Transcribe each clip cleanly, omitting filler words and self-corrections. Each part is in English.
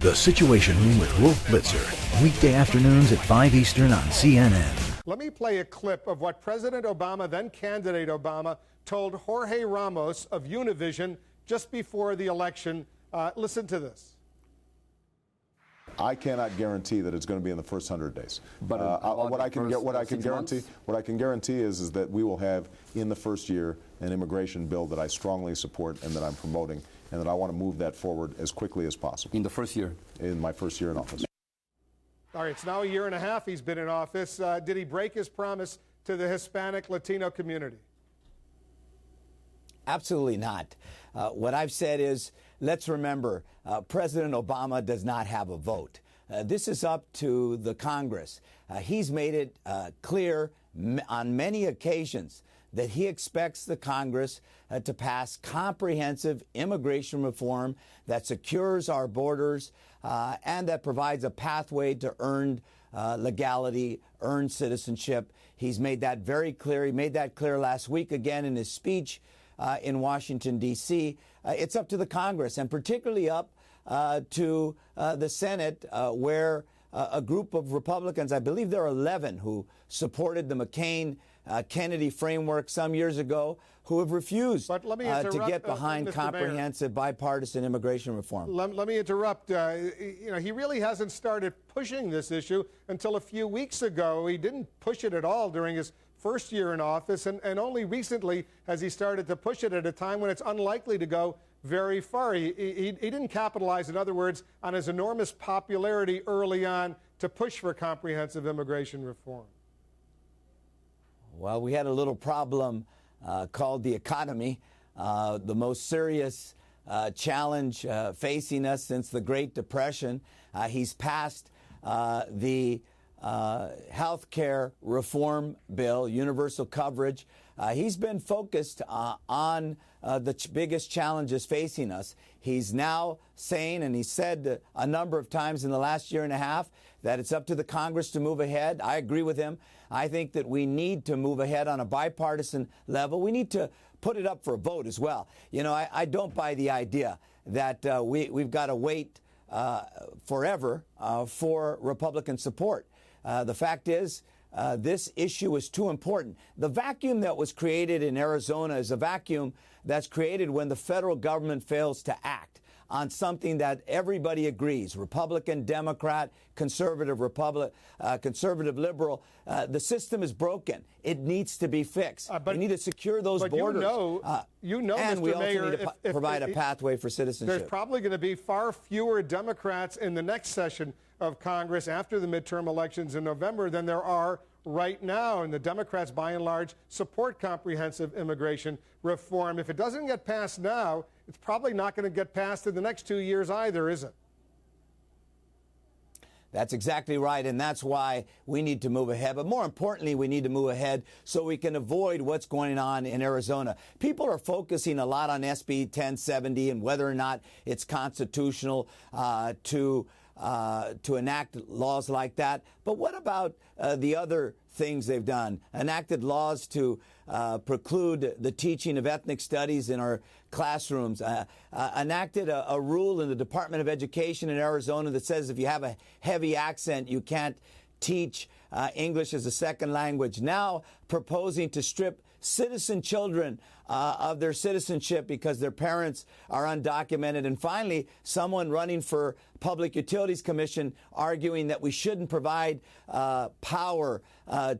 The Situation Room with Wolf Blitzer, weekday afternoons at 5 Eastern on CNN. Let me play a clip of what President Obama, then candidate Obama, told Jorge Ramos of Univision just before the election. Listen to this. I cannot guarantee that it's going to be in the first 100 days. But what I can guarantee is that we will have in the first year an immigration bill that I strongly support and that I'm promoting, and that I want to move that forward as quickly as possible. In the first year? In my first year in office. All right, it's now a year and a half he's been in office. Did he break his promise to the Hispanic Latino community? Absolutely not. What I've said is, let's remember, President Obama does not have a vote. This is up to the Congress. He's made it clear on many occasions that he expects the Congress to pass comprehensive immigration reform that secures our borders and that provides a pathway to earned legality, earned citizenship. He's made that very clear. He made that clear last week again in his speech in Washington, D.C. It's up to the Congress, and particularly up to the Senate, where a group of Republicans, I believe there are 11, who supported the McCain-Kennedy framework some years ago, who have refused to get behind comprehensive bipartisan immigration reform. Let me interrupt. He really hasn't started pushing this issue until a few weeks ago. He didn't push it at all during his first year in office, and only recently has he started to push it at a time when it's unlikely to go very far. He didn't capitalize, in other words, on his enormous popularity early on to push for comprehensive immigration reform. Well, we had a little problem called the economy, the most serious challenge facing us since the Great Depression. He's passed the health care reform bill, universal coverage. He's been focused on the biggest challenges facing us. He's now saying, and he said a number of times in the last year and a half, that it's up to the Congress to move ahead. I agree with him. I think that we need to move ahead on a bipartisan level. We need to put it up for a vote as well. You know, I don't buy the idea that we've got to wait forever for Republican support. The fact is, this issue is too important. The vacuum that was created in Arizona is a vacuum that's created when the federal government fails to act on something that everybody agrees, Republican, Democrat, conservative, conservative, liberal. The system is broken. It needs to be fixed. We need to secure those borders. And we also need to provide a pathway for citizenship. There's probably going to be far fewer Democrats in the next session of Congress after the midterm elections in November than there are right now. And the Democrats, by and large, support comprehensive immigration reform. If it doesn't get passed now, it's probably not going to get passed in the next 2 years either, is it? That's exactly right, and that's why we need to move ahead. But more importantly, we need to move ahead so we can avoid what's going on in Arizona. People are focusing a lot on SB 1070 and whether or not it's constitutional to enact laws like that. But what about the other things they've done? Enacted laws to preclude the teaching of ethnic studies in our classrooms, enacted a rule in the Department of Education in Arizona that says if you have a heavy accent, you can't teach English as a second language. Now proposing to strip citizen children of their citizenship because their parents are undocumented. And finally, someone running for Public Utilities Commission arguing that we shouldn't provide power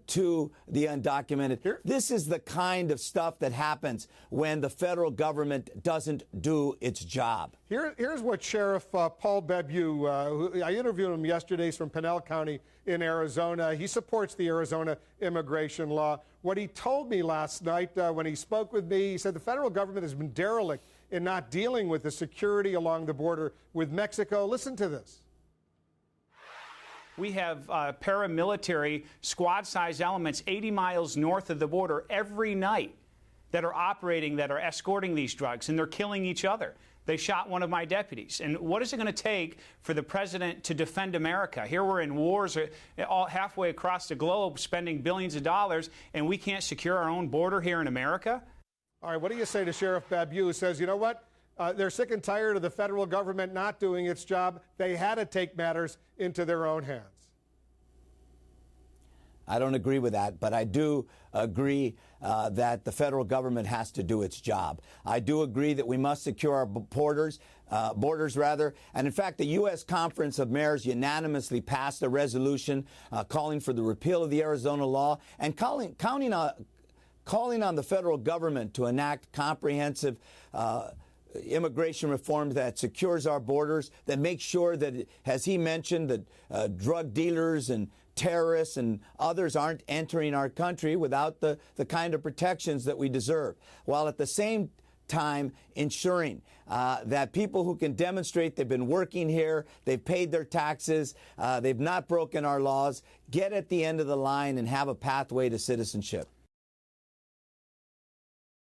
to the undocumented. This is the kind of stuff that happens when the federal government doesn't do its job. Here's what Sheriff Paul Bebu, I interviewed him yesterday. He's from Pinal County in Arizona. He supports the Arizona immigration law. What he told me last night when he spoke with me, he said the federal government has been derelict in not dealing with the security along the border with Mexico. Listen to this. We have paramilitary squad-sized elements 80 miles north of the border every night that are operating, that are escorting these drugs, and they're killing each other. They shot one of my deputies. And what is it going to take for the president to defend America? Here we're in wars all halfway across the globe, spending billions of dollars, and we can't secure our own border here in America? All right, what do you say to Sheriff Babu, who says, you know what? They're sick and tired of the federal government not doing its job. They had to take matters into their own hands. I don't agree with that, but I do agree that the federal government has to do its job. I do agree that we must secure our borders, and in fact, the U.S. Conference of Mayors unanimously passed a resolution calling for the repeal of the Arizona law and calling on the federal government to enact comprehensive immigration reform that secures our borders, that makes sure that, as he mentioned, that drug dealers and terrorists and others aren't entering our country without the kind of protections that we deserve, while at the same time ensuring that people who can demonstrate they've been working here, they've paid their taxes, they've not broken our laws, get at the end of the line and have a pathway to citizenship.